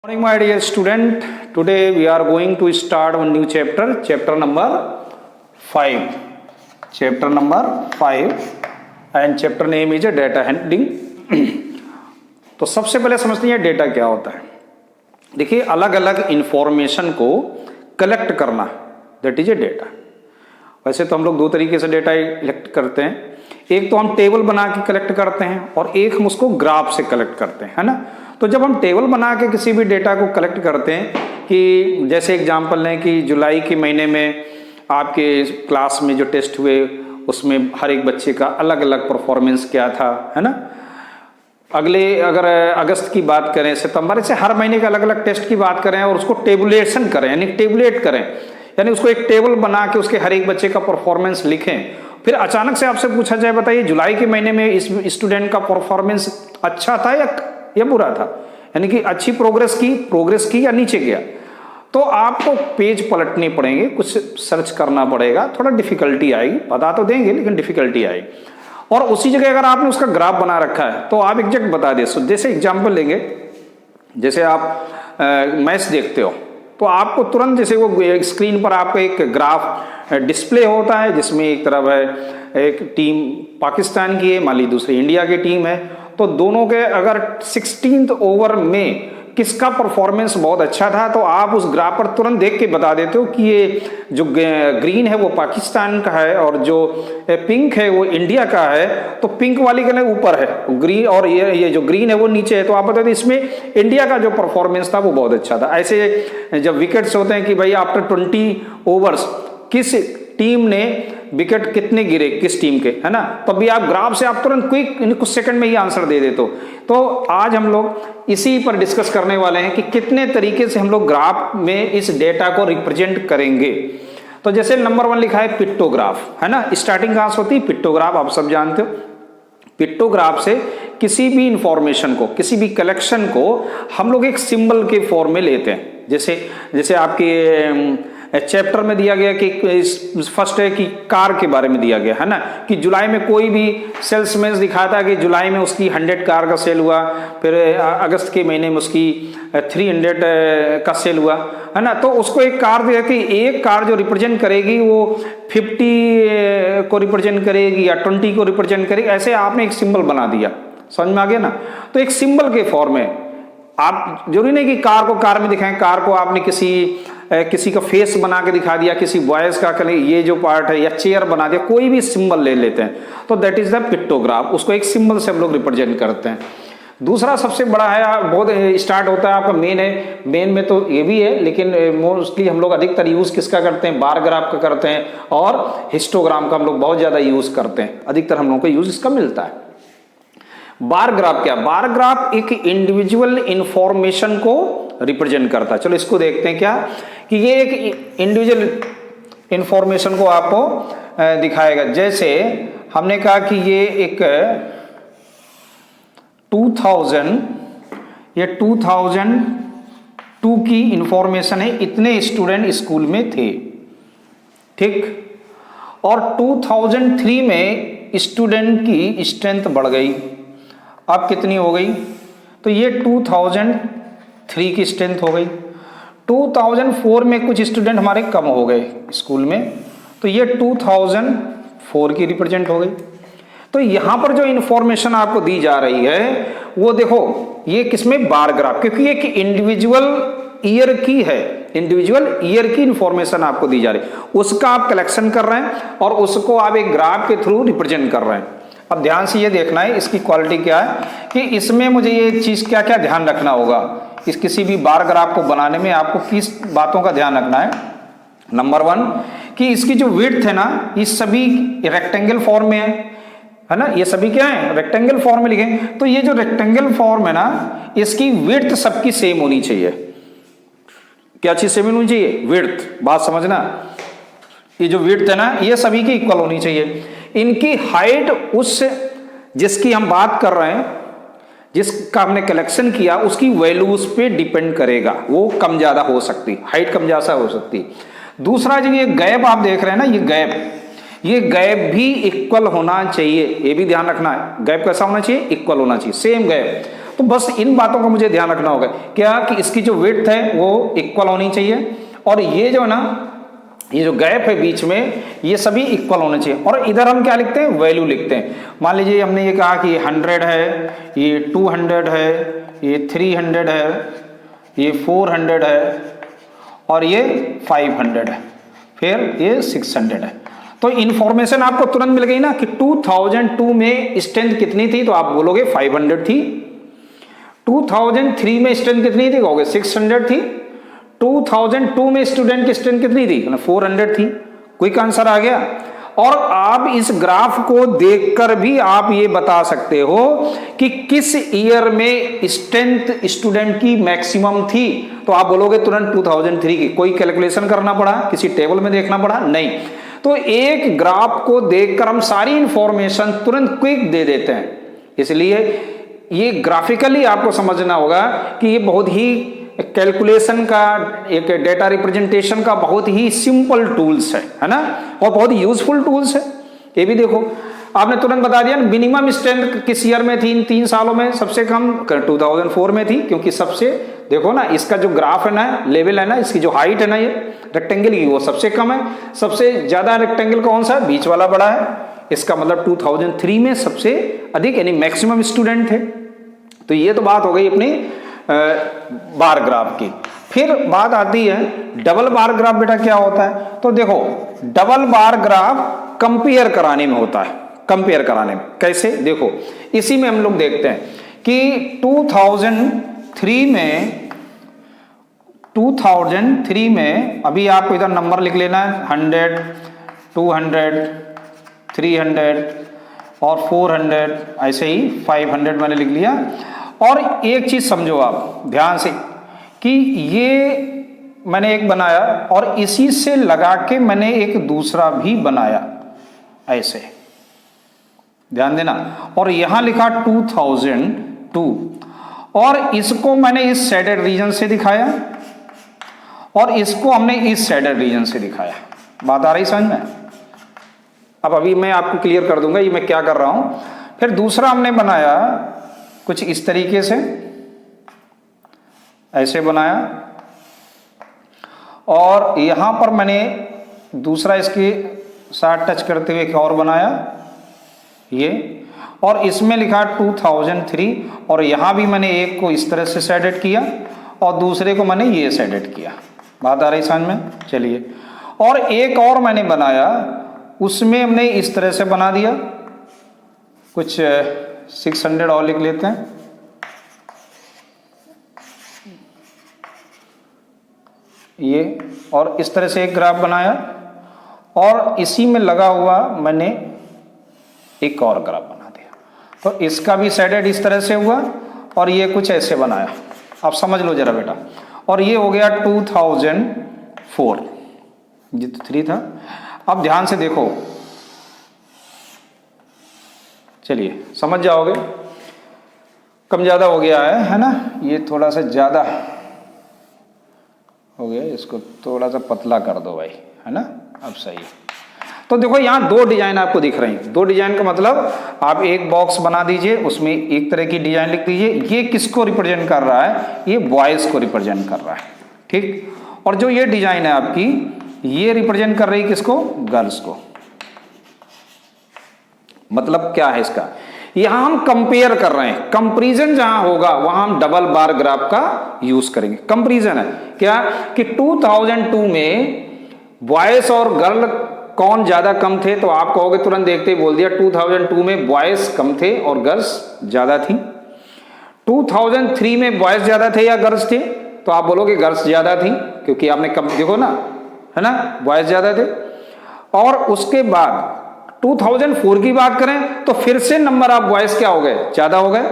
Morning, my dear student. Today we are going to start one new chapter, chapter number 5. Chapter number 5 and chapter name is data handling. तो सबसे पहले समझते हैं data क्या होता है। देखिए, अलग अलग इंफॉर्मेशन को कलेक्ट करना, दैट इज ए डेटा। वैसे तो हम लोग दो तरीके से डेटा कलेक्ट करते हैं, एक तो हम टेबल बना के कलेक्ट करते हैं और एक हम उसको ग्राफ से कलेक्ट करते हैं, है ना। तो जब हम टेबल बना के किसी भी डेटा को कलेक्ट करते हैं कि जैसे एग्जांपल लें कि जुलाई के महीने में आपके क्लास में जो टेस्ट हुए उसमें हर एक बच्चे का अलग अलग परफॉर्मेंस क्या था, है ना। अगर अगस्त की बात करें, सितंबर से हर महीने के अलग अलग टेस्ट की बात करें और उसको टेबुलेशन करें, यानी टेबुलेट करें, यानी उसको एक टेबल बना के उसके हर एक बच्चे का परफॉर्मेंस लिखें। फिर अचानक से आपसे पूछा जाए, बताइए जुलाई के महीने में इस स्टूडेंट का परफॉर्मेंस अच्छा था या बुरा था, यानी कि अच्छी प्रोग्रेस की या नीचे गया, तो आपको पेज पलटने पड़ेंगे, कुछ सर्च करना पड़ेगा, थोड़ा डिफिकल्टी आएगी, बता तो देंगे लेकिन डिफिकल्टी आएगी। और उसी जगह अगर आपने उसका ग्राफ बना रखा है तो आप एग्जैक्ट बता दे। जैसे एग्जाम्पल लेंगे, जैसे आप मैच देखते हो तो आपको तुरंत जैसे वो स्क्रीन पर आपका एक ग्राफ डिस्प्ले होता है जिसमें एक तरफ है एक टीम पाकिस्तान की है, मान ली दूसरी इंडिया की टीम है, तो दोनों के अगर 16th ओवर में किसका परफॉर्मेंस बहुत अच्छा था तो आप उस ग्राफ पर तुरंत देख के बता देते हो कि ये जो ग्रीन है वो पाकिस्तान का है और जो पिंक है वो इंडिया का है। तो पिंक वाली का ऊपर है ग्रीन और ये जो ग्रीन है वो नीचे है, तो आप बताते इसमें इंडिया का जो परफॉर्मेंस था वो बहुत अच्छा था। ऐसे जब विकेट्स होते हैं कि भाई आफ्टर 20 ओवर्स किस टीम ने विकेट कितने गिरे किस टीम के, है ना, तब भी आप ग्राफ से आप तुरंत क्विक कुछ सेकंड में ही आंसर दे देते हो। तो आज हम लोग इसी पर डिस्कस करने वाले हैं कि कितने तरीके से हम लोग ग्राफ में इस डेटा को रिप्रेजेंट करेंगे। तो जैसे नंबर 1 लिखा है पिक्टोग्राफ, है ना, स्टार्टिंग कहां से होती है, पिक्टोग्राफ, आप सब जानते हो। पिक्टोग्राफ से किसी भी इंफॉर्मेशन को, किसी भी कलेक्शन को हम लोग एक सिंबल के फॉर्म में लेते हैं। जैसे आपके चैप्टर में दिया गया कि फर्स्ट है कि कार के बारे में दिया गया, है ना, कि जुलाई में कोई भी सेल्समैन दिखाता कि जुलाई में उसकी 100 कार का सेल हुआ, फिर अगस्त के महीने में उसकी 300 का सेल हुआ, है ना। तो उसको एक कार दिया कि एक कार जो रिप्रेजेंट करेगी वो 50 को रिप्रेजेंट करेगी या 20 को रिप्रेजेंट करेगी, ऐसे आपने एक सिंबल बना दिया। समझ में आ गया ना। तो एक सिंबल के फॉर्म में आप, जरूरी नहीं कि कार को कार में दिखाएं, कार को आपने किसी का फेस बना के दिखा दिया, किसी बॉयज का ये जो पार्ट है या चेयर बना दिया, कोई भी सिंबल ले लेते हैं, तो दैट इज द पिक्टोग्राफ। उसको एक सिंबल से हम लोग रिप्रेजेंट करते हैं। दूसरा सबसे बड़ा है, बहुत स्टार्ट होता है आपका मेन है, मेन में तो ये भी है लेकिन मोस्टली हम लोग अधिकतर यूज किसका करते हैं, बार ग्राफ का करते हैं, और हिस्टोग्राम का हम लोग बहुत ज्यादा यूज करते हैं, अधिकतर हम लोगों को यूज इसका मिलता है। बार ग्राफ क्या, बार ग्राफ एक इंडिविजुअल इंफॉर्मेशन को रिप्रेजेंट करता है। चलो इसको देखते हैं क्या, कि ये एक इंडिविजुअल इंफॉर्मेशन को आपको दिखाएगा। जैसे हमने कहा कि ये एक 2002 की इंफॉर्मेशन है, इतने स्टूडेंट स्कूल में थे, ठीक, और 2003 में स्टूडेंट की स्ट्रेंथ बढ़ गई, अब कितनी हो गई, तो ये 2003 की स्ट्रेंथ हो गई। 2004 में कुछ स्टूडेंट हमारे कम हो गए स्कूल में, तो ये 2004 की रिप्रेजेंट हो गई। तो यहां पर जो इंफॉर्मेशन आपको दी जा रही है वो देखो, ये किसमें, बार ग्राफ, क्योंकि ये इंडिविजुअल ईयर की है, इंडिविजुअल ईयर की इंफॉर्मेशन आपको दी जा रही है, उसका आप कलेक्शन कर रहे हैं और उसको आप एक ग्राफ के थ्रू रिप्रेजेंट कर रहे हैं। अब ध्यान से ये देखना है इसकी क्वालिटी क्या है, कि इसमें मुझे ये चीज क्या क्या ध्यान रखना होगा, इस किसी भी बार ग्राफ को बनाने में आपको किस बातों का ध्यान रखना है। नंबर 1 कि इसकी जो विड्थ है ना, ये सभी रेक्टेंगल फॉर्म में है ना, ये सभी क्या है, रेक्टेंगल फॉर्म में लिखे, तो ये जो रेक्टेंगल फॉर्म है ना, इसकी विड्थ सबकी सेम होनी चाहिए। क्या चीज सेम होनी चाहिए, विड्थ, बात समझना, ये जो विड्थ है ना ये सभी की इक्वल होनी चाहिए। इनकी हाइट उस जिसकी हम बात कर रहे हैं, जिसका हमने कलेक्शन किया, उसकी वैल्यू उस पर डिपेंड करेगा, वो कम ज्यादा हो सकती, हाइट कम ज्यादा हो सकती। दूसरा जो ये गैप आप देख रहे हैं ना, ये गैप भी इक्वल होना चाहिए, ये भी ध्यान रखना है। गैप कैसा होना चाहिए, इक्वल होना चाहिए, सेम गैप। तो बस इन बातों का मुझे ध्यान रखना होगा क्या कि इसकी जो विड्थ है वो इक्वल होनी चाहिए, और ये जो ना ये जो गैप है बीच में ये सभी इक्वल होने चाहिए। और इधर हम क्या लिखते हैं, वैल्यू लिखते हैं। मान लीजिए हमने ये कहा कि 100 है, ये 200 है, ये 300 है, ये 400 है और ये 500 है, फिर ये 600 है। तो इंफॉर्मेशन आपको तुरंत मिल गई ना कि 2002 में स्ट्रेंथ कितनी थी, तो आप बोलोगे 500 थी। 2003 में स्ट्रेंथ कितनी थी, कहोगे 600 थी। 2002 में स्टूडेंट की स्ट्रेंथ कितनी थी, 400 थी। क्विक आंसर आ गया। और आप इस ग्राफ को देखकर भी आप ये बता सकते हो कि किस ईयर में स्ट्रेंथ स्टूडेंट की मैक्सिमम थी, तो आप बोलोगे तुरंत 2003 की। कोई कैलकुलेशन करना पड़ा, किसी टेबल में देखना पड़ा, नहीं। तो एक ग्राफ को देखकर हम सारी इंफॉर्मेशन तुरंत क्विक दे देते हैं। इसलिए ये ग्राफिकली आपको समझना होगा कि ये बहुत ही कैलकुलेशन का, एक डेटा रिप्रेजेंटेशन का बहुत ही सिंपल टूल्स है ना, और बहुत ही यूजफुल टूल्स है। ये भी देखो आपने तुरंत बता दिया मिनिमम स्ट्रेंथ किस ईयर में थी, इन 3 सालों में सबसे कम 2004 में थी, क्योंकि सबसे देखो ना इसका जो ग्राफ है ना, लेवल है ना, इसकी जो हाइट है ना, ये रेक्टेंगल की वो सबसे कम है। सबसे ज्यादा रेक्टेंगल कौन सा है, बीच वाला बड़ा है। इसका मतलब 2003 में सबसे अधिक यानी मैक्सिमम स्टूडेंट थे। तो ये तो बात हो गई अपनी बार ग्राफ की। फिर बात आती है डबल बार ग्राफ। बेटा क्या होता है, तो देखो डबल बार ग्राफ कंपेयर कराने में होता है। कंपेयर कराने में कैसे, देखो इसी में हम लोग देखते हैं कि 2003 में अभी आपको इधर नंबर लिख लेना है, 100, 200, 300 और 400, ऐसे ही 500 मैंने लिख लिया। और एक चीज समझो आप ध्यान से कि ये मैंने एक बनाया और इसी से लगा के मैंने एक दूसरा भी बनाया, ऐसे ध्यान देना। और यहां लिखा 2002 और इसको मैंने इस शेडेड रीजन से दिखाया और इसको हमने इस शेडेड रीजन से दिखाया। बात आ रही समझ में? अब अभी मैं आपको क्लियर कर दूंगा ये मैं क्या कर रहा हूं। फिर दूसरा हमने बनाया कुछ इस तरीके से, ऐसे बनाया और यहां पर मैंने दूसरा इसके साथ टच करते हुए एक और बनाया ये, और इसमें लिखा 2003 और यहां भी मैंने एक को इस तरह से शेडेड किया और दूसरे को मैंने ये शेडेड किया। बात आ रही समझ में? चलिए, और एक और मैंने बनाया, उसमें हमने इस तरह से बना दिया, कुछ 600 और लिख लेते हैं, ये, और इस तरह से एक ग्राफ बनाया और इसी में लगा हुआ मैंने एक और ग्राफ बना दिया। तो इसका भी शेडेड इस तरह से हुआ और ये कुछ ऐसे बनाया। आप समझ लो जरा बेटा। और ये हो गया 2004, ये तो 3 था। अब ध्यान से देखो, चलिए समझ जाओगे। कम ज्यादा हो गया है ना, ये थोड़ा सा ज्यादा हो गया, इसको थोड़ा सा पतला कर दो भाई, है ना, अब सही है। तो देखो यहाँ 2 डिजाइन आपको दिख रही हैं। 2 डिजाइन का मतलब आप एक बॉक्स बना दीजिए, उसमें एक तरह की डिजाइन लिख दीजिए। ये किसको रिप्रेजेंट कर रहा है, ये बॉयज को रिप्रेजेंट कर रहा है, ठीक। और जो ये डिजाइन है आपकी, ये रिप्रेजेंट कर रही है किसको, गर्ल्स को। मतलब क्या है इसका, यहां हम कंपेयर कर रहे हैं। कंपैरिजन जहां होगा वहां हम डबल बार ग्राफ का यूज करेंगे। कंपैरिजन है क्या कि 2002 में बॉयज और गर्ल कौन ज्यादा कम थे, तो आप कहोगे तुरंत देखते ही बोल दिया 2002 में बॉयज कम थे और गर्ल्स ज्यादा थी। 2003 में बॉयज ज्यादा थे या गर्ल्स थे, तो आप बोलोगे गर्ल्स ज्यादा थी, क्योंकि आपने कम देखो ना, है ना, बॉयज ज्यादा थे। और उसके बाद 2004 की बात करें तो फिर से नंबर ऑफ बॉयज क्या हो गए, ज्यादा हो गए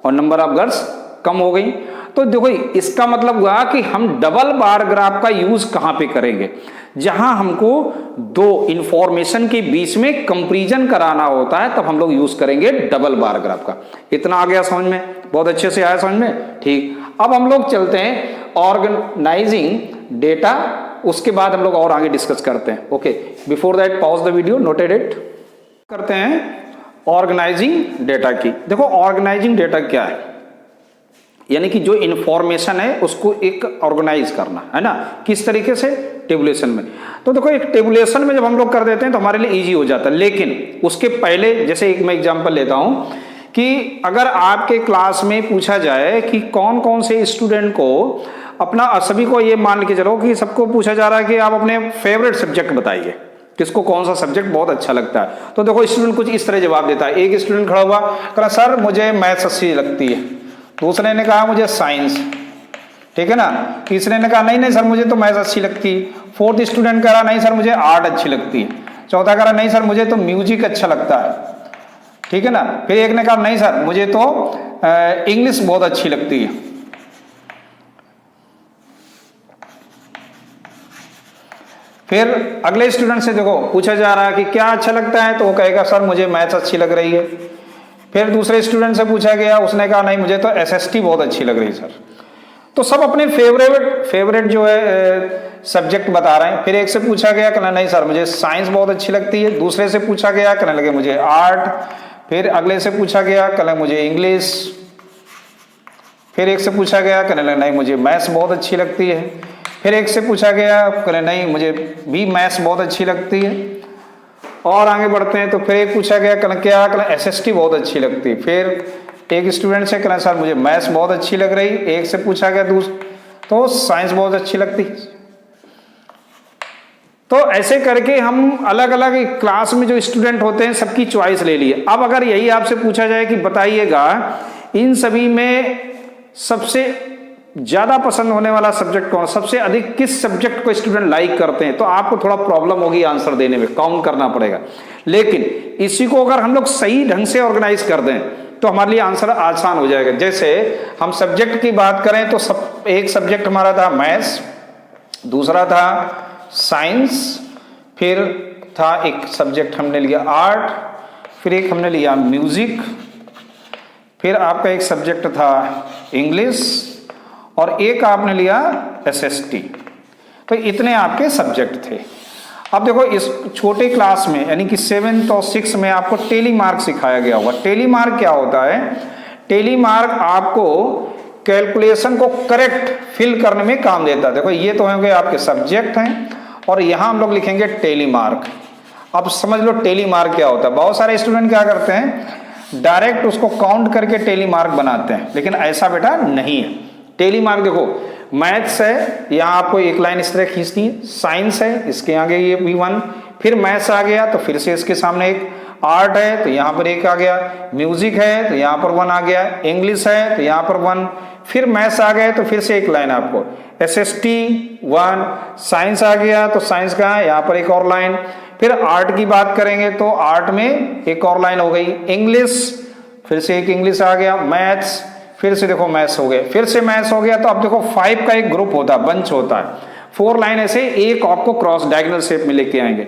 और नंबर ऑफ गर्ल्स कम हो गई। तो देखो इसका मतलब हुआ कि हम डबल बार ग्राफ का यूज कहां पे करेंगे, जहां हमको 2 इंफॉर्मेशन के बीच में कंपैरिजन कराना होता है, तब हम लोग यूज करेंगे डबल बार ग्राफ का। इतना आ गया समझ में? बहुत अच्छे से आया समझ में, ठीक। अब हम लोग चलते हैं ऑर्गेनाइजिंग डेटा, उसके बाद हम लोग और आगे डिस्कस करते हैं। Okay, before that pause the video, noted it. करते हैं ऑर्गेनाइजिंग डेटा की। देखो ऑर्गेनाइजिंग डेटा क्या है, यानी कि जो इन्फॉर्मेशन है उसको एक ऑर्गेनाइज करना है ना, किस तरीके से, टेबुलेशन में। तो देखो एक टेबुलेशन में जब हम लोग कर देते हैं तो हमारे लिए इजी हो जाता है, लेकिन उसके पहले जैसे एक मैं एग्जांपल लेता हूं कि अगर आपके क्लास में पूछा जाए कि कौन कौन से स्टूडेंट को अपना, सभी को ये मान के चलो कि सबको पूछा जा रहा है कि आप अपने फेवरेट सब्जेक्ट बताइए, किसको कौन सा सब्जेक्ट बहुत अच्छा लगता है। तो देखो स्टूडेंट कुछ इस तरह जवाब देता है। एक स्टूडेंट खड़ा हुआ कहा सर मुझे मैथ्स अच्छी लगती है, दूसरे ने कहा मुझे साइंस, ठीक है ना, तीसरे ने कहा नहीं नहीं सर मुझे तो मैथ्स अच्छी लगती है, फोर्थ स्टूडेंट कह रहा नहीं सर मुझे आर्ट अच्छी लगती है, चौथा कह रहा नहीं सर मुझे तो म्यूजिक अच्छा लगता है, ठीक है ना, फिर एक ने कहा नहीं सर मुझे तो इंग्लिश बहुत अच्छी लगती है। फिर अगले स्टूडेंट से देखो पूछा जा रहा है कि क्या अच्छा लगता है, तो वो कहेगा सर मुझे मैथ्स अच्छी लग रही है। फिर दूसरे स्टूडेंट से पूछा गया, उसने कहा नहीं मुझे तो एसएसटी बहुत अच्छी लग रही है सर। तो सब अपने फेवरेट जो है सब्जेक्ट बता रहे हैं। फिर एक से पूछा गया, कहना नहीं सर मुझे साइंस बहुत अच्छी लगती है, दूसरे से पूछा गया, कहने लगे मुझे आर्ट, फिर अगले से पूछा गया, कहने मुझे इंग्लिश, फिर एक से पूछा गया, कहने लगे नहीं मुझे मैथ्स बहुत अच्छी लगती है, फिर एक से पूछा गया, कहने नहीं मुझे भी मैथ्स बहुत अच्छी लगती है। और आगे बढ़ते हैं तो फिर एक पूछा गया, कहना क्या, कहना एसएसटी बहुत अच्छी लगती है। फिर एक स्टूडेंट से कहना सर मुझे मैथ्स बहुत अच्छी लग रही, एक से पूछा गया तो साइंस बहुत अच्छी लगती। तो ऐसे करके हम अलग अलग क्लास में जो स्टूडेंट होते हैं सबकी चॉइस ले लिए। अब अगर यही आपसे पूछा जाए कि बताइएगा इन सभी में सबसे ज्यादा पसंद होने वाला सब्जेक्ट कौन, सबसे अधिक किस सब्जेक्ट को स्टूडेंट लाइक करते हैं, तो आपको थोड़ा प्रॉब्लम होगी आंसर देने में, काउंट करना पड़ेगा। लेकिन इसी को अगर हम लोग सही ढंग से ऑर्गेनाइज कर दें तो हमारे लिए आंसर आसान हो जाएगा। जैसे हम सब्जेक्ट की बात करें तो एक सब्जेक्ट हमारा था मैथ्स, दूसरा था साइंस, फिर था एक सब्जेक्ट हमने लिया आर्ट, फिर एक हमने लिया म्यूजिक, फिर आपका एक सब्जेक्ट था इंग्लिश और एक आपने लिया एसएसटी। तो इतने आपके सब्जेक्ट थे। अब देखो इस छोटे क्लास में यानी कि 7th और 6th में आपको टेली मार्क सिखाया गया होगा। टेली मार्क क्या होता है? टेली मार्क आपको कैलकुलेशन को करेक्ट फिल करने में काम देता है। देखो ये तो होंगे आपके सब्जेक्ट हैं और यहां हम लोग लिखेंगे टेली मार्क। अब समझ लो टेली मार्क क्या होता है। बहुत सारे स्टूडेंट क्या करते हैं, डायरेक्ट उसको काउंट करके टेली मार्क बनाते हैं, लेकिन ऐसा बेटा नहीं है। टेली मार्क देखो मैथ्स है, यहाँ आपको एक लाइन इस तरह खींचनी है, साइंस है इसके आगे ये V1, फिर मैथ्स आ गया तो फिर से इसके सामने एक, आर्ट है तो यहाँ पर एक आ गया, म्यूजिक है तो यहाँ पर 1 आ गया, इंग्लिश है तो यहाँ पर 1, फिर मैथ्स आ गए तो फिर से एक लाइन आपको, एसएसटी 1, साइंस आ गया तो साइंस का है यहाँ पर एक और लाइन, फिर आर्ट की बात करेंगे तो आर्ट में एक और लाइन हो गई, इंग्लिश फिर से एक इंग्लिश आ गया, मैथ्स फिर से देखो मैथ्स हो गए, फिर से मैथ्स हो गया। तो अब देखो 5 का एक ग्रुप होता है, बंच होता है, 4 लाइन ऐसे एक आपको क्रॉस डायगोनल शेप में लेके आएंगे।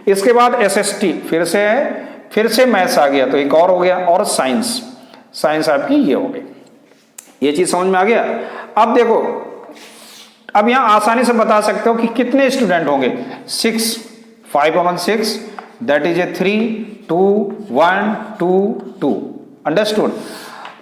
इसके बाद एसएसटी फिर से है, फिर से मैथ्स आ गया तो एक और हो गया, और साइंस आपकी ये हो गई। ये चीज समझ में आ गया। अब देखो अब यहां आसानी से बता सकते हो कि कितने स्टूडेंट होंगे, 6, 5 upon 6 that is a 3, 2, 1, 2, 2। Understood?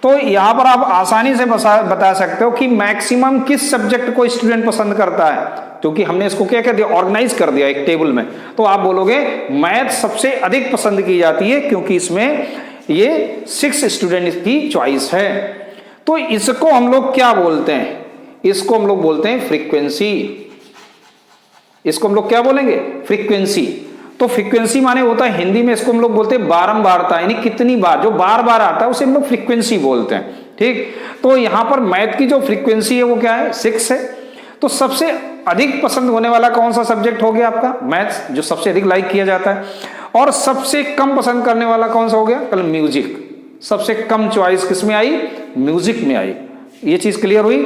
तो यहां पर आप आसानी से बता सकते हो कि मैक्सिमम किस सब्जेक्ट को स्टूडेंट पसंद करता है, क्योंकि हमने इसको क्या कर दिया, ऑर्गेनाइज कर दिया एक टेबल में। तो आप बोलोगे मैथ सबसे अधिक पसंद की जाती है क्योंकि इसमें ये 6 स्टूडेंट की चॉइस है। तो इसको हम लोग क्या बोलते हैं, इसको हम लोग बोलते हैं फ्रीक्वेंसी। इसको हम लोग क्या बोलेंगे, फ्रीक्वेंसी। तो फ्रीक्वेंसी माने होता है हिंदी में इसको हम लोग बोलते हैं बारंबारता, यानी कितनी बार, जो बार बार आता है उसे हम लोग फ्रीक्वेंसी बोलते हैं। ठीक, तो यहां पर मैथ की जो फ्रीक्वेंसी है वो क्या है, 6 है। तो सबसे अधिक पसंद होने वाला कौन सा सब्जेक्ट हो गया आपका, मैथ्स, जो सबसे अधिक लाइक किया जाता है। और सबसे कम पसंद करने वाला कौन सा हो गया, कल म्यूजिक। सबसे कम चॉइस किस में आई, म्यूजिक में आई। ये चीज क्लियर हुई?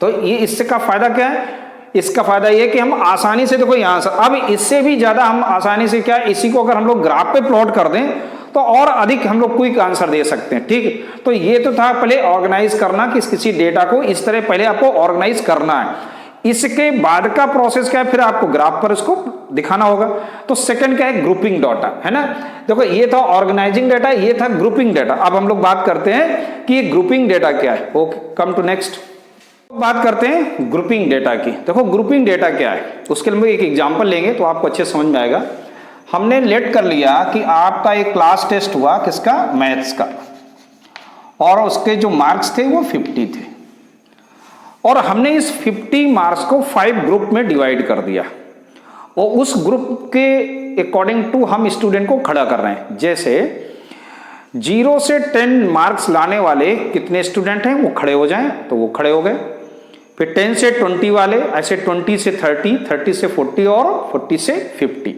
तो ये इससे का फायदा क्या है, इसका फायदा ये कि हम आसानी से देखो यहां से, अब इससे भी ज्यादा हम आसानी से क्या, इसी को अगर हम लोग ग्राफ पे प्लॉट कर दें तो और अधिक हम लोग क्विक आंसर दे सकते हैं। ठीक, तो ये तो था पहले ऑर्गेनाइज करना कि किसी डेटा को इस तरह पहले आपको ऑर्गेनाइज करना है। इसके बाद का प्रोसेस क्या है, फिर आपको ग्राफ पर इसको दिखाना होगा। तो सेकंड क्या है, ग्रुपिंग डाटा, है ना। देखो ये था ऑर्गेनाइजिंग डाटा, ये था ग्रुपिंग डाटा। अब हम लोग बात करते हैं कि ये ग्रुपिंग डाटा क्या है। ओके, कम टू नेक्स्ट, बात करते हैं ग्रुपिंग डेटा की। देखो ग्रुपिंग डेटा क्या है, उसके लिए एक एग्जांपल लेंगे तो आपको अच्छे समझ में आएगा। हमने लेट कर लिया कि आपका एक क्लास टेस्ट हुआ, किसका, मैथ्स का, और उसके जो मार्क्स थे वो 50 थे, और हमने इस 50 मार्क्स को 5 ग्रुप में डिवाइड कर दिया, और उस ग्रुप के अकॉर्डिंग टू हम स्टूडेंट को खड़ा कर रहे हैं। जैसे 0 से 10 मार्क्स लाने वाले कितने स्टूडेंट हैं वो खड़े हो जाएं, तो वो खड़े हो गए। फिर 10 से 20 वाले, ऐसे 20 से 30, 30 से 40 और 40 से 50,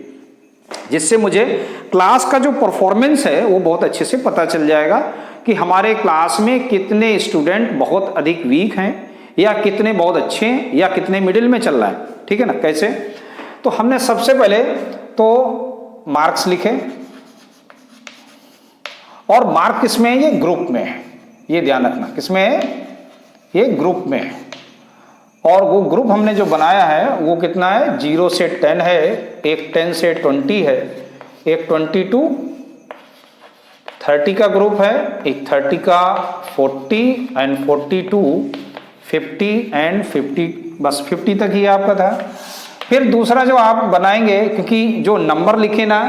जिससे मुझे क्लास का जो परफॉर्मेंस है वो बहुत अच्छे से पता चल जाएगा कि हमारे क्लास में कितने स्टूडेंट बहुत अधिक वीक हैं, या कितने बहुत अच्छे हैं, या कितने मिडिल में चल रहा है। ठीक है ना। कैसे, तो हमने सबसे पहले तो मार्क्स लिखे, और मार्क किसमें है, ये ग्रुप में है, ये ध्यान रखना, किसमें है, ये ग्रुप में है। और वो ग्रुप हमने जो बनाया है वो कितना है, 0 से 10 है, एक 10 से 20 है, एक 20 to 30 का ग्रुप है, एक 30 का 40 एंड 40 to 50 एंड 50, बस 50 तक ही आपका था। फिर दूसरा जो आप बनाएंगे, क्योंकि जो नंबर लिखे ना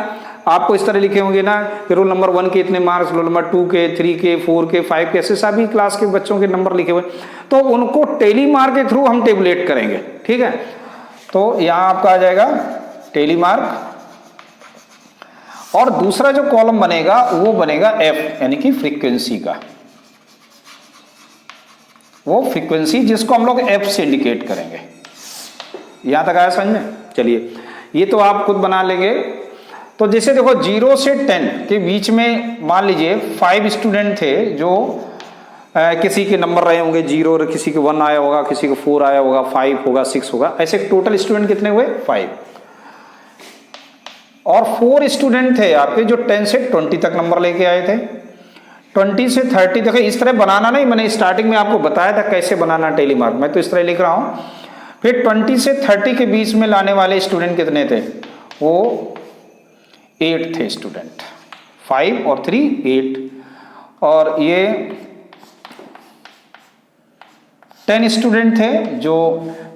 आपको इस तरह लिखे होंगे ना कि रोल नंबर 1 के इतने मार्क्स, रोल नंबर 2 के, 3 के, 4 के, 5 के, ऐसे सभी क्लास के बच्चों के नंबर लिखे हुए, तो उनको टेली मार्क के थ्रू हम टेबुलेट करेंगे। ठीक है, तो यहां आपका आ जाएगा टेली मार्क, और दूसरा जो कॉलम बनेगा वो बनेगा एफ, यानी कि फ्रीक्वेंसी का, वो फ्रीक्वेंसी जिसको हम लोग एफ से इंडिकेट करेंगे। यहां तक आया समझ में। चलिए, ये तो आप खुद बना लेंगे। तो जैसे देखो 0 से 10 के बीच में मान लीजिए 5 स्टूडेंट थे, जो किसी के नंबर रहे होंगे 0, किसी के 1 आया होगा, किसी को 4 आया होगा, 5 होगा, 6 होगा, ऐसे टोटल स्टूडेंट कितने हुए, 5। और 4 स्टूडेंट थे आपके जो 10 से 20 तक नंबर लेके आए थे। 20 से 30, देखो इस तरह बनाना नहीं, मैंने स्टार्टिंग में आपको बताया था कैसे बनाना टेली मार्क, मैं तो इस तरह लिख रहा हूं। फिर 20 से 30 के बीच में लाने वाले स्टूडेंट कितने थे, वो 8 थे स्टूडेंट, 5 और 3 8, और ये 10 स्टूडेंट थे जो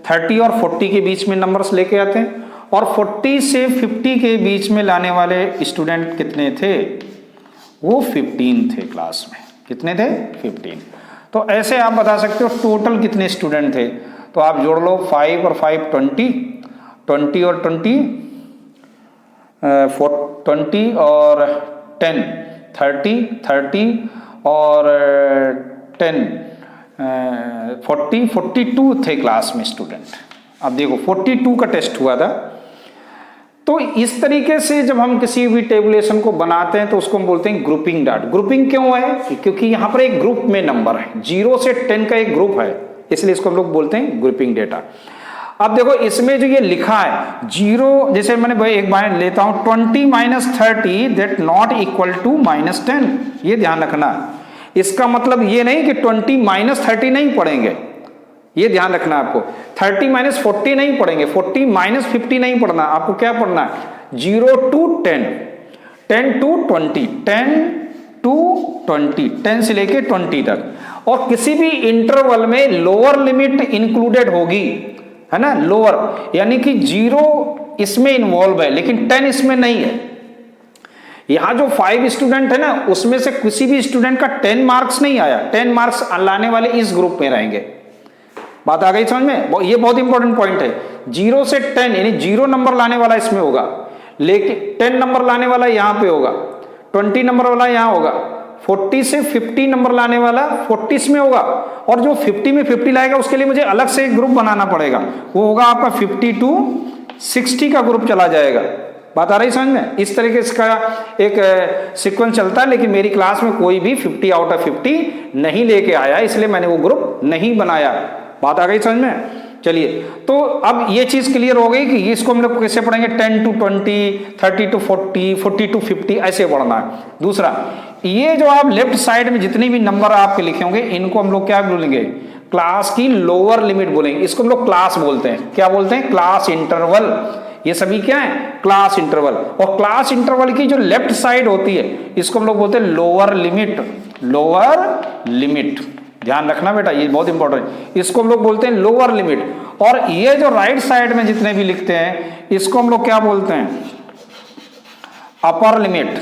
30 और 40 के बीच में नंबर्स लेके आते हैं, और 40 से 50 के बीच में लाने वाले स्टूडेंट कितने थे, वो 15 थे क्लास में। कितने थे, 15। तो ऐसे आप बता सकते हो टोटल कितने स्टूडेंट थे, तो आप जोड़ लो 5 और 5 20, 20 और 20 20 और 10 30, 30 और 10 40, 42 थे क्लास में स्टूडेंट। अब देखो 42 का टेस्ट हुआ था। तो इस तरीके से जब हम किसी भी टेबुलेशन को बनाते हैं तो उसको हम बोलते हैं ग्रुपिंग डाटा। ग्रुपिंग क्यों है, क्योंकि यहाँ पर एक ग्रुप में नंबर है, 0 से 10 का एक ग्रुप है, इसलिए इसको हम लोग बोलते हैं ग्रुपिंग डेटा। अब देखो इसमें जो ये लिखा है 0, जैसे मैंने भाई एक बार लेता हूं 20 - 30 दैट नॉट इक्वल टू -10, ये ध्यान रखना। इसका मतलब ये नहीं कि 20 - 30 नहीं पढ़ेंगे, ये ध्यान रखना आपको। 30 - 40 नहीं पढ़ेंगे, 40 - 50 नहीं पढ़ना, आपको क्या पढ़ना है, 0 to 10, 10 to 20, 10 to 20, 10 से लेके 20 तक, और किसी भी इंटरवल में लोअर लिमिट इंक्लूडेड होगी, है ना, लोअर, यानी कि 0 इसमें इन्वॉल्व है लेकिन 10 इसमें नहीं है। यहां जो 5 स्टूडेंट है ना, उसमें से किसी भी स्टूडेंट का 10 मार्क्स नहीं आया, 10 मार्क्स लाने वाले इस ग्रुप में रहेंगे। बात आ गई समझ में, ये बहुत इंपॉर्टेंट पॉइंट है। 0 से 10 यानी 0 नंबर लाने वाला इसमें होगा, लेकिन 10 नंबर लाने वाला यहां पे होगा, 20 नंबर वाला यहां होगा, 40 से 50 नंबर लाने वाला 40 में होगा, और जो 50 में 50 लाएगा उसके लिए मुझे अलग से एक ग्रुप बनाना पड़ेगा, वो होगा आपका 50 to 60 का ग्रुप चला जाएगा। बात आ रही समझ में। इस तरीके से इसका एक सीक्वेंस चलता है, लेकिन मेरी क्लास में कोई भी 50 आउट ऑफ 50 नहीं लेके आया, इसलिए मैंने वो ग्रुप नहीं बनाया। बात आ गई समझ में। चलिए, तो अब ये चीज क्लियर हो गई कि इसको हम लोग कैसे पढ़ेंगे, 10 to 20, 30 to 40, 40 to 50 ऐसे पढ़ना है। दूसरा, ये जो आप लेफ्ट साइड में जितने भी नंबर आपके लिखे होंगे, इनको हम लोग क्या बोलेंगे, क्लास की लोअर लिमिट बोलेंगे, इसको हम लोग क्लास बोलते हैं। क्या बोलते हैं? Class interval. ये सभी क्या है? Class interval. और क्लास इंटरवल की जो लेफ्ट साइड होती है इसको हम लोग बोलते हैं लोअर लिमिट। लोअर लिमिट, ध्यान रखना बेटा, ये बहुत इंपॉर्टेंट है। इसको हम लोग बोलते हैं लोअर लिमिट। और ये जो राइट साइड में जितने भी लिखते हैं इसको हम लोग क्या बोलते हैं? Upper limit.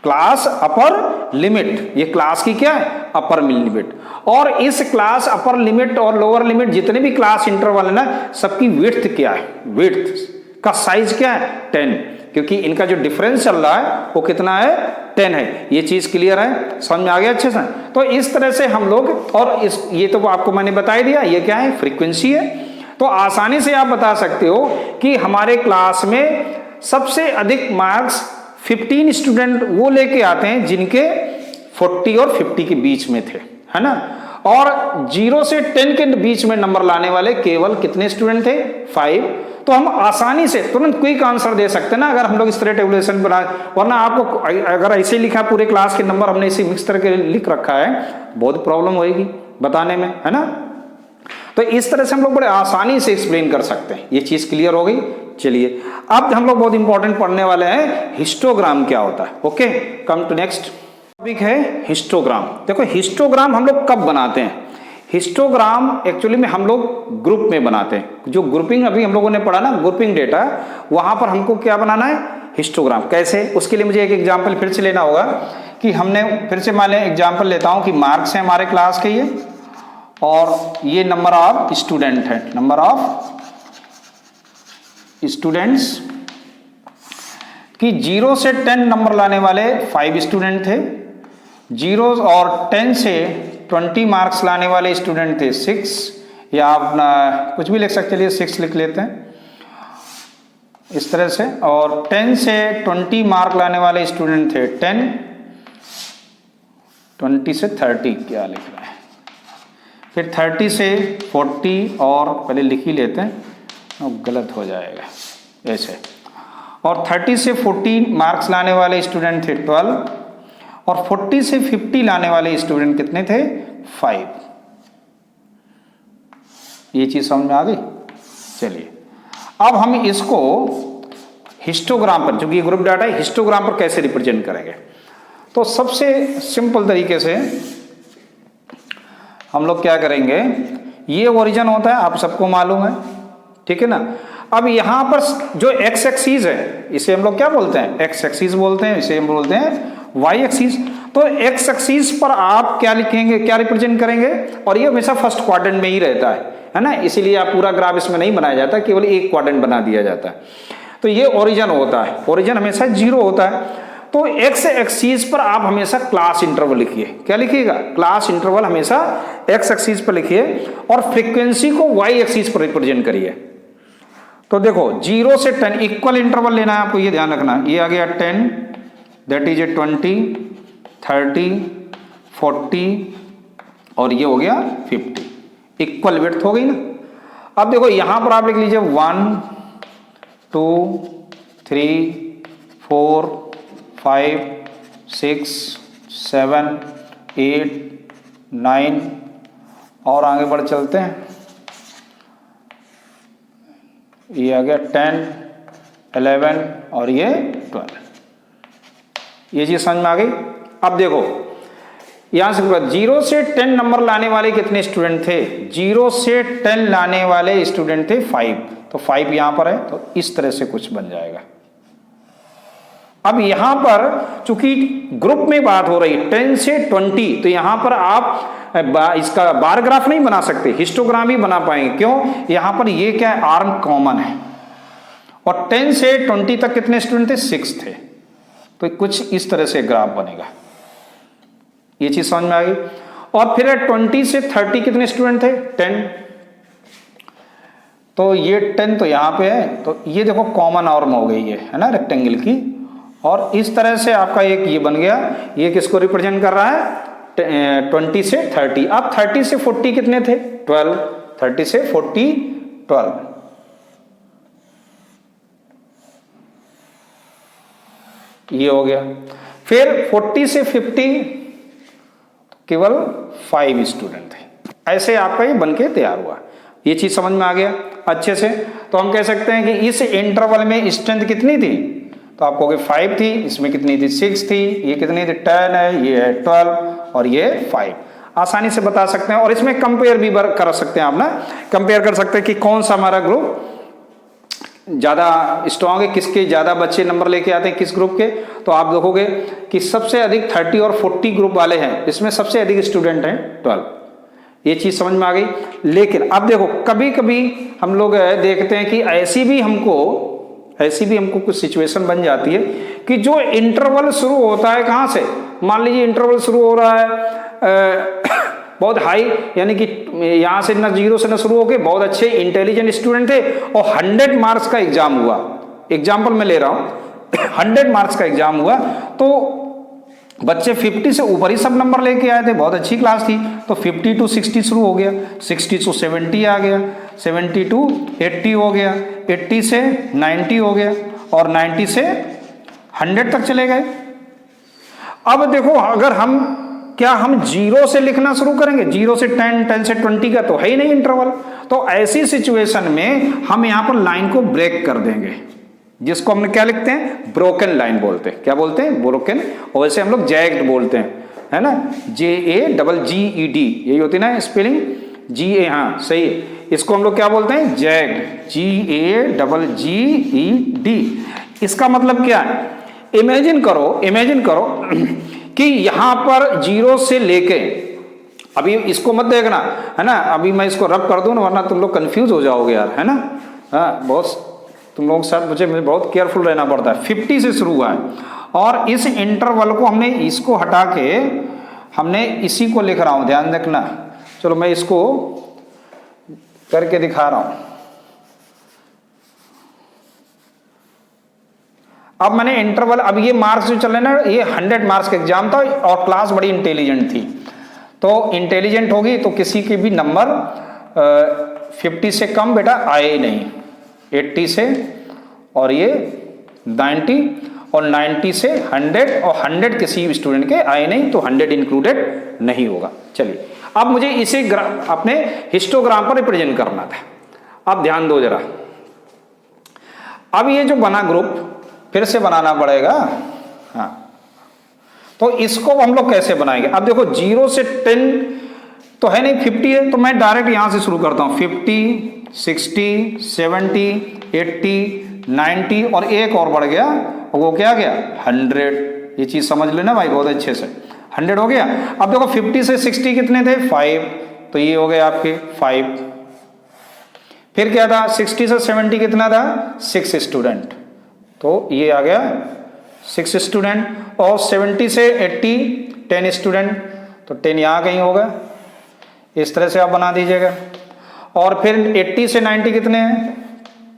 Class upper limit, ये क्लास की क्या है? Upper limit. और इस क्लास अपर लिमिट और लोअर लिमिट जितने भी क्लास इंटरवल है ना, सबकी विड्थ क्या है? विड्थ का साइज क्या है? 10, क्योंकि इनका जो डिफरेंस चल रहा है वो कितना है? 10 है। ये चीज क्लियर है? समझ में आ गया अच्छे से? तो इस तरह से हम लोग, और ये तो आपको मैंने बता ही दिया, ये क्या है? फ्रीक्वेंसी है। तो आसानी से आप बता सकते हो कि हमारे क्लास में सबसे अधिक मार्क्स 15 स्टूडेंट वो लेके आते हैं जिनके 40 और 50 के बीच में थे, है ना। और 0 से 10 के बीच में नंबर लाने वाले केवल कितने स्टूडेंट थे? 5। तो हम आसानी से तुरंत क्विक आंसर दे सकते हैं ना अगर हम लोग इस तरह टेबुलेशन बनाए। वरना आपको अगर ऐसे लिखा पूरे क्लास के नंबर हमने इसे मिक्स करके लिख रखा है, बहुत प्रॉब्लम होगी बताने में, है ना। तो इस तरह से हम लोग बड़े आसानी से एक्सप्लेन कर सकते हैं। ये चीज क्लियर हो गई? चलिए अब हम लोग बहुत इंपॉर्टेंट पढ़ने वाले हैं, हिस्टोग्राम क्या होता है। Okay, come to next topic है हिस्टोग्राम। देखो हिस्टोग्राम हम लोग कब बनाते हैं? हिस्टोग्राम एक्चुअली में हम लोग ग्रुप में बनाते हैं। जो ग्रुपिंग अभी हम लोगों ने पढ़ा ना, ग्रुपिंग डेटा, वहां पर हमको क्या बनाना है? हिस्टोग्राम। कैसे? उसके लिए मुझे एक एग्जाम्पल फिर से लेना होगा कि हमने फिर से मान लें एग्जाम्पल लेता हूं कि मार्क्स है हमारे क्लास के ये, और ये नंबर ऑफ स्टूडेंट है, नंबर ऑफ स्टूडेंट्स कि 0 से 10 नंबर लाने वाले 5 स्टूडेंट थे, 0 और 10 से 20 मार्क्स लाने वाले स्टूडेंट थे 6, या आप कुछ भी लिख सकते, लिए 6 लिख लेते हैं इस तरह से। और 10 से 20 मार्क लाने वाले स्टूडेंट थे 10, 20 से 30 क्या लिख रहा है, फिर 30 से 40, और पहले लिख ही लेते हैं, गलत हो जाएगा ऐसे। और 30 से 40 मार्क्स लाने वाले स्टूडेंट थे 12, और 40 से 50 लाने वाले स्टूडेंट कितने थे? 5। ये चीज समझ में आ गई? चलिए अब हम इसको हिस्टोग्राम पर, जो ये ग्रुप डाटा है, हिस्टोग्राम पर कैसे रिप्रेजेंट करेंगे। तो सबसे सिंपल तरीके से हम लोग क्या करेंगे, ये ओरिजिन होता है, आप सबको मालूम है, ठीक है ना। अब यहां पर जो एक्स एक्सिस है इसे हम लोग क्या बोलते हैं? एक्स एक्सिस बोलते हैं, इसे हम बोलते हैं वाई एक्सिस। तो एक्स एक्सिस पर आप क्या लिखेंगे, क्या रिप्रेजेंट करेंगे? और ये हमेशा फर्स्ट क्वाड्रेंट में ही रहता है ना, इसीलिए आप पूरा ग्राफ इसमें नहीं बनाया जाता, केवल एक क्वाड्रेंट बना दिया जाता है। तो ये ओरिजिन होता है, ओरिजिन हमेशा 0 होता है। तो एक्स एक्सिस पर आप हमेशा क्लास इंटरवल लिखिए। क्या लिखिएगा? क्लास इंटरवल हमेशा एक्स एक्सिस पर लिखिए, और फ्रीक्वेंसी को वाई एक्सिस पर रिप्रेजेंट करिए। तो देखो 0 से 10 इक्वल इंटरवल लेना है आपको, ये ध्यान रखना। ये आ गया 10, दैट इज 20, 30, 40, और ये हो गया 50। इक्वल विड्थ हो गई ना। अब देखो यहां पर आप लिख लीजिए 1, 2, 3, 4, 5, 6, 7, 8, 9, और आगे बढ़ चलते हैं। ये आ गया 10, 11, और ये 12। ये चीज समझ में आ गई? अब देखो यहां से 0 से 10 नंबर लाने वाले कितने स्टूडेंट थे? 0 से 10 लाने वाले स्टूडेंट थे 5। तो 5 यहां पर है, तो इस तरह से कुछ बन जाएगा। अब यहां पर चूंकि ग्रुप में बात हो रही है 10 से 20, तो यहां पर आप इसका बार ग्राफ नहीं बना सकते, हिस्टोग्राम ही बना पाएंगे। क्यों? यहां पर ये क्या है? आर्म कॉमन है। और 10 से 20 तक कितने स्टूडेंट थे? 6 थे। तो कुछ इस तरह से ग्राफ बनेगा। ये चीज समझ में आ गई? और फिर 20 से 30 कितने स्टूडेंट थे? 10। तो ये 10 तो यहां पे है, तो ये देखो कॉमन आर्म हो गई है ना, रेक्टेंगल की। और इस तरह से आपका एक ये बन गया। ये किसको रिप्रेजेंट कर रहा है? 20 से 30। अब 30 से 40 कितने थे? 12। 30 से 40, 12। ये हो गया। फिर 40 से 50 केवल 5 स्टूडेंट थे। ऐसे आपका ये बन के तैयार हुआ। ये चीज समझ में आ गया अच्छे से। तो हम कह सकते हैं कि इस इंटरवल में स्ट्रेंथ कितनी थी, तो आप कहोगे 5 थी, इसमें कितनी थी 6 थी, ये कितनी थी 10 है, ये है 12 और ये 5। आसानी से बता सकते हैं। और इसमें कंपेयर भी कर सकते हैं आप ना, कंपेयर कर सकते हैं कि कौन सा हमारा ग्रुप ज्यादा स्ट्रांग है, किसके ज्यादा बच्चे नंबर लेके आते हैं किस ग्रुप के। तो आप देखोगे कि सबसे अधिक 30 और 40 ग्रुप वाले हैं, इसमें सबसे अधिक स्टूडेंट हैं 12। ये चीज समझ में आ गई। लेकिन अब देखो कभी कभी हम लोग देखते हैं कि ऐसी भी हमको कुछ सिचुएशन बन जाती है कि जो इंटरवल शुरू होता है कहां से, मान लीजिए इंटरवल शुरू हो रहा है बहुत हाई, यानी कि यहां से ना 0 से ना शुरू होके बहुत अच्छे इंटेलिजेंट स्टूडेंट थे और 100 मार्क्स का एग्जाम हुआ, एग्जाम्पल मैं ले रहा हूं 100 मार्क्स का एग्जाम हुआ, तो बच्चे 50 से ऊपर ही सब नंबर लेके आए थे, बहुत अच्छी क्लास थी। तो 50 to 60 शुरू हो गया, 60 to 70 आ गया, 70 to 80 हो गया, 80 से 90 हो गया और 90 से 100 तक चले गए। अब देखो अगर हम 0 से लिखना शुरू करेंगे, 0 से 10, 10 से 20 का तो है ही नहीं इंटरवल। तो ऐसी सिचुएशन में हम यहां पर लाइन को ब्रेक कर देंगे, जिसको हमने क्या लिखते हैं, ब्रोकन लाइन बोलते हैं। क्या बोलते हैं, ब्रोकन। और वैसे हम लोग जैग्ड बोलते हैं, है ना, JAGGED, यही होती है ना स्पेलिंग, GA, हाँ सही है। इसको हम लोग क्या बोलते हैं, जैग्ड, GAGGED। इसका मतलब क्या है, इमेजिन करो कि यहां पर 0 से लेके, अभी इसको मत देखना, है ना, अभी मैं इसको रब कर दूं ना, वरना तुम लोग कंफ्यूज हो जाओगे यार, है ना। हाँ बहुत तुम लोगों के साथ मुझे बहुत केयरफुल रहना पड़ता है। 50 से शुरू हुआ है और इस इंटरवल को हमने इसको हटा के हमने इसी को लिख रहा हूं, ध्यान रखना। चलो मैं इसको करके दिखा रहा हूं। अब मैंने इंटरवल, अब ये मार्क्स जो चल रहे ना, ये 100 मार्क्स का एग्जाम था और क्लास बड़ी इंटेलिजेंट थी। तो इंटेलिजेंट होगी तो किसी के भी नंबर 50 से कम बेटा आए ही नहीं, 80 से और ये 90 और 90 से 100 और 100 किसी स्टूडेंट के आए नहीं, तो 100 इंक्लूडेड नहीं होगा। चलिए अब मुझे इसे अपने हिस्टोग्राम पर रिप्रेजेंट करना था। अब ध्यान दो जरा, अब ये जो बना ग्रुप फिर से बनाना पड़ेगा। हाँ तो इसको हम लोग कैसे बनाएंगे, अब देखो 0 से 10 तो है नहीं, 50 है, तो मैं डायरेक्ट यहां से शुरू करता हूं, 50, 60, 70, 80, 90 और एक और बढ़ गया, वो क्या गया 100। ये चीज समझ लेना भाई बहुत अच्छे से, 100 हो गया। अब देखो 50 से 60 कितने थे 5, तो ये हो गए आपके 5। फिर क्या था 60 से 70 कितना था 6 स्टूडेंट, तो ये आ गया 6 स्टूडेंट। और 70 से 80 10 स्टूडेंट, तो 10 यहां कहीं होगा, इस तरह से आप बना दीजिएगा। और फिर 80 से 90 कितने हैं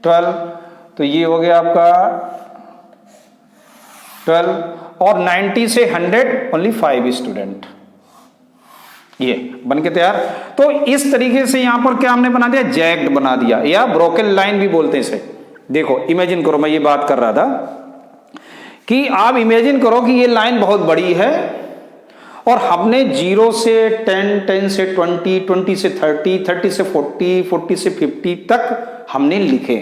12, तो ये हो गया आपका 12। और 90 से 100 ओनली 5 स्टूडेंट, ये बन के तैयार। तो इस तरीके से यहां पर क्या हमने बना दिया, जैग्ड बना दिया, या ब्रोकन लाइन भी बोलते हैं इसे। देखो इमेजिन करो, मैं ये बात कर रहा था कि आप इमेजिन करो कि ये लाइन बहुत बड़ी है और हमने 0 से 10, 10 से 20, 20 से 30, 30 से 40, 40 से 50 तक हमने लिखे,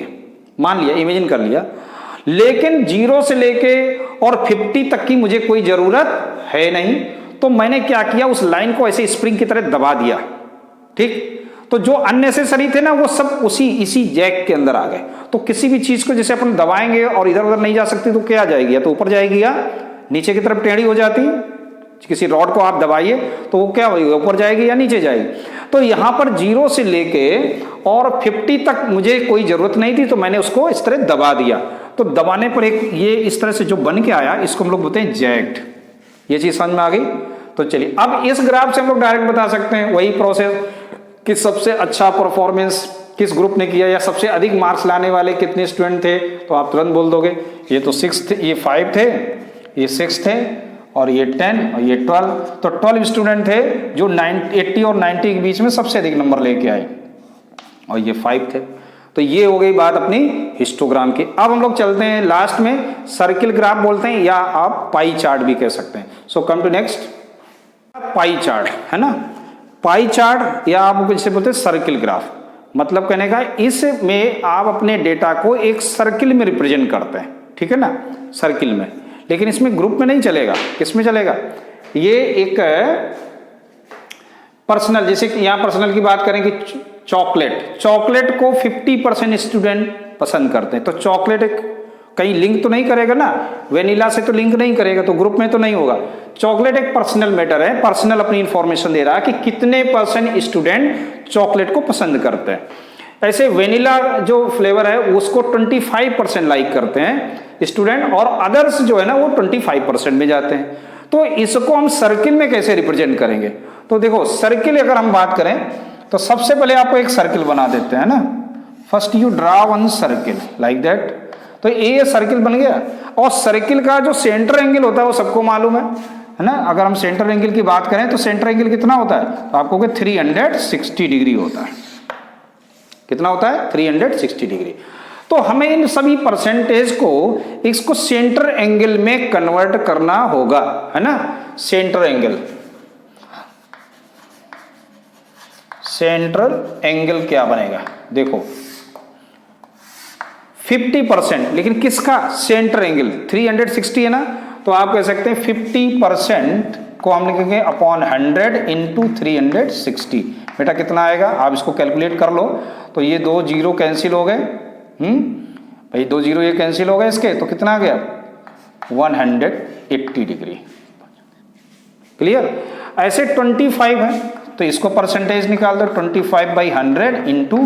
मान लिया, इमेजिन कर लिया। लेकिन 0 से लेके और 50 तक की मुझे कोई जरूरत है नहीं, तो मैंने क्या किया, उस लाइन को ऐसे स्प्रिंग की तरह दबा दिया। ठीक, तो जो अननेसेसरी थे ना वो सब इसी जैक के अंदर आ गए। तो किसी भी चीज को जैसे अपन दबाएंगे और इधर उधर नहीं जा सकती, तो क्या आ जाएगी, या तो ऊपर जाएगी या नीचे की तरफ टेढ़ी हो जाती। किसी रॉड को आप दबाइए तो वो क्या होगी, ऊपर जाएगी या नीचे जाएगी। तो यहां पर 0 से लेके और 50 तक मुझे कोई जरूरत नहीं थी, तो मैंने उसको इस तरह दबा दिया। तो दबाने पर एक ये इस तरह से जो बन के आया, इसको हम लोग बोलते हैं जैक्ड। ये चीज समझ में आ गई। तो चलिए अब इस ग्राफ से हम लोग डायरेक्ट बता सकते हैं वही प्रोसेस कि सबसे अच्छा परफॉर्मेंस किस ग्रुप ने किया, या सबसे अधिक मार्क्स लाने वाले कितने स्टूडेंट थे, तो आप तुरंत बोल दोगे ये तो 6 थे, ये 5 थे, ये 6 थे और ये 10 और ये 12। तो 12 स्टूडेंट थे जो 80 और 90 के बीच में सबसे अधिक नंबर लेके आए, और ये 5 थे। तो ये हो गई बात अपनी हिस्टोग्राम की। अब हम लोग चलते हैं लास्ट में, सर्किल ग्राफ बोलते हैं या आप पाई चार्ट भी कह सकते हैं। So come to next, pie chart, है ना। पाई चार्ट या आप जिसे बोलते हैं सर्किल ग्राफ, मतलब कहने का इसमें आप अपने डेटा को एक सर्किल में रिप्रेजेंट करते हैं, ठीक है ना, सर्किल में। लेकिन इसमें ग्रुप में नहीं चलेगा, किसमें चलेगा, ये एक पर्सनल, जैसे कि यहाँ पर्सनल की बात करें कि चॉकलेट को 50% स्टूडेंट पसंद करते हैं, तो चॉकलेट कहीं लिंक तो नहीं करेगा ना, वेनिला से तो लिंक नहीं करेगा, तो ग्रुप में तो नहीं होगा। चॉकलेट एक पर्सनल मैटर है, पर्सनल अपनी इंफॉर्मेशन दे रहा है कि कितने % स्टूडेंट चॉकलेट को पसंद करते हैं। ऐसे वेनिला जो फ्लेवर है उसको 25% लाइक करते हैं स्टूडेंट, और अदर्स जो है ना वो 25% में जाते हैं। तो इसको हम सर्किल में कैसे रिप्रेजेंट करेंगे, तो देखो सर्किल अगर हम बात करें तो सबसे पहले आपको एक सर्किल बना देते हैं ना, first you draw one circle like that, तो ये सर्किल बन गया। और सर्किल का जो सेंटर एंगल होता है वो सबको मालूम है ना, अगर हम सेंटर एंगल की बात करें तो सेंटर एंगल कितना होता है, तो आपको 360 डिग्री होता है। कितना होता है, 360 डिग्री। तो हमें इन सभी परसेंटेज को इसको सेंटर एंगल में कन्वर्ट करना होगा, है ना। सेंटर एंगल क्या बनेगा, देखो 50%, लेकिन किसका, सेंटर एंगल 360 है ना, तो आप कह सकते हैं 50% को हम लिखेंगे अपॉन 100 इंटू 360। बेटा कितना आएगा, आप इसको कैलकुलेट कर लो। तो ये 2 जीरो कैंसिल हो गए, भाई 2 जीरो ये कैंसिल हो गए इसके, तो कितना आ गया 180 डिग्री। क्लियर। ऐसे 25 है तो इसको परसेंटेज निकाल दो, 25/100 इंटू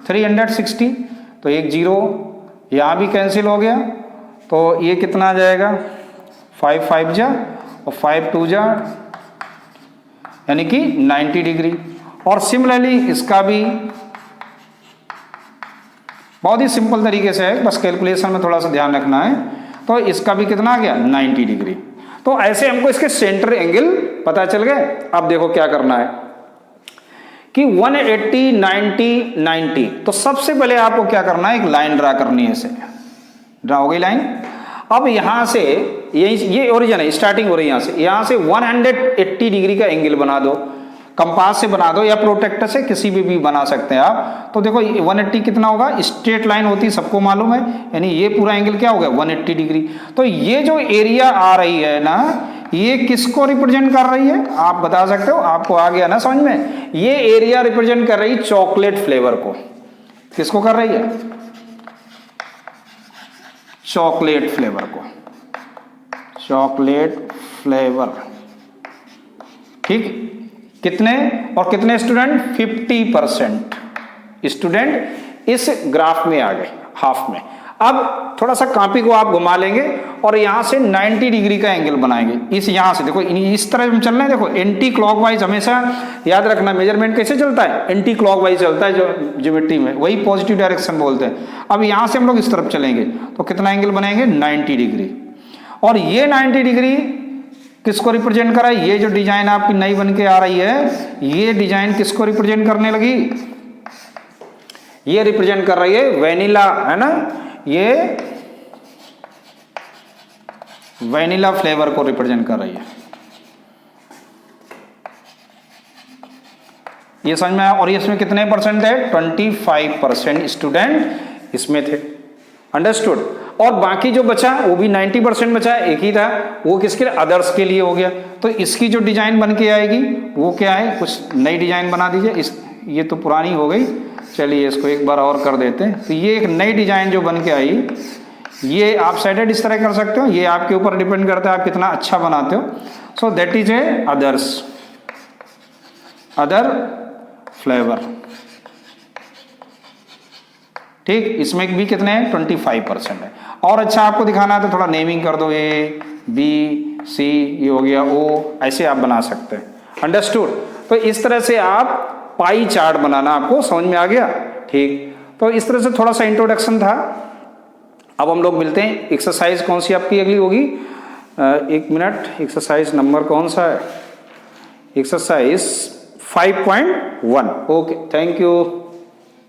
360, तो 1 जीरो यहाँ भी कैंसिल हो गया, तो ये कितना आ जाएगा 5 5 जा और 5 2 जा, यानी कि 90 डिग्री। और सिमिलरली इसका भी बहुत ही सिंपल तरीके से है, बस कैलकुलेशन में थोड़ा सा ध्यान रखना है। तो इसका भी कितना आ गया 90 डिग्री। तो ऐसे हमको इसके सेंटर एंगल पता चल गए। अब देखो क्या करना है कि 180 90 90, तो सबसे पहले आपको क्या करना है, एक लाइन ड्रा करनी है। इसे ड्रा हो गई लाइन। अब यहां से ये ओरिजिन है, स्टार्टिंग हो रही है यहां से 180 डिग्री का एंगल बना दो, कंपास से बना दो या प्रोटेक्टर से, किसी भी बना सकते हैं आप। तो देखो 180 कितना होगा, स्ट्रेट लाइन होती है सबको मालूम है, यानी ये पूरा एंगल क्या होगा 180 डिग्री। तो ये जो एरिया आ रही है ना, ये किसको रिप्रेजेंट कर रही है, आप बता सकते हो, आपको आ गया ना समझ में। ये एरिया रिप्रेजेंट कर रही है चॉकलेट फ्लेवर को। किसको कर रही है, चॉकलेट फ्लेवर को, चॉकलेट फ्लेवर। ठीक, कितने और कितने स्टूडेंट, 50% स्टूडेंट इस ग्राफ में आ गए, हाफ में। अब थोड़ा सा कॉपी को आप घुमा लेंगे और यहां से 90 डिग्री का एंगल बनाएंगे। इस यहां से देखो इस तरह हम चल रहे हैं, देखो एंटी क्लॉकवाइज हमेशा याद रखना। मेजरमेंट कैसे चलता है, एंटी क्लॉकवाइज चलता है जो ज्योमेट्री में, वही पॉजिटिव डायरेक्शन बोलते हैं। अब यहां से हम लोग इस तरफ चलेंगे तो कितना एंगल बनाएंगे 90 डिग्री। और ये 90 डिग्री किसको रिप्रेजेंट कर रहा है, ये जो डिजाइन आपकी नई बन के आ रही है, ये डिजाइन किसको रिप्रेजेंट करने लगी, ये रिप्रेजेंट कर रही है वेनिला, है ना, ये वेनिला फ्लेवर को रिप्रेजेंट कर रही है। ये समझ में आया। और इसमें कितने परसेंट है, 25% स्टूडेंट इसमें थे। अंडरस्टूड। और बाकी जो बचा वो भी 90% बचा, एक ही था, वो किसके लिए, अदर्स के लिए हो गया। तो इसकी जो डिजाइन बन के आएगी वो क्या है, कुछ नई डिजाइन बना दीजिए। ये तो पुरानी हो गई, चलिए इसको एक बार और कर देते हैं। तो ये एक नई डिजाइन जो बन के आई, ये आप साइडेड इस तरह कर सकते हो, ये आपके ऊपर डिपेंड करता है आप कितना अच्छा बनाते हो। So that is a others, other flavour. ठीक, इसमें भी कितने हैं 25% है। और अच्छा आपको दिखाना है तो थोड़ा नेमिंग कर दो, ए बी सी, ये हो गया ओ, ऐसे आप बना सकते हैं। अंडरस्टूड। तो इस तरह से आप पाई चार्ट बनाना आपको समझ में आ गया। ठीक, तो इस तरह से थोड़ा सा इंट्रोडक्शन था। अब हम लोग मिलते हैं। एक्सरसाइज कौन सी आपकी अगली होगी, एक मिनट, एक्सरसाइज नंबर कौन सा है, एक्सरसाइज 5.1। Okay, thank you.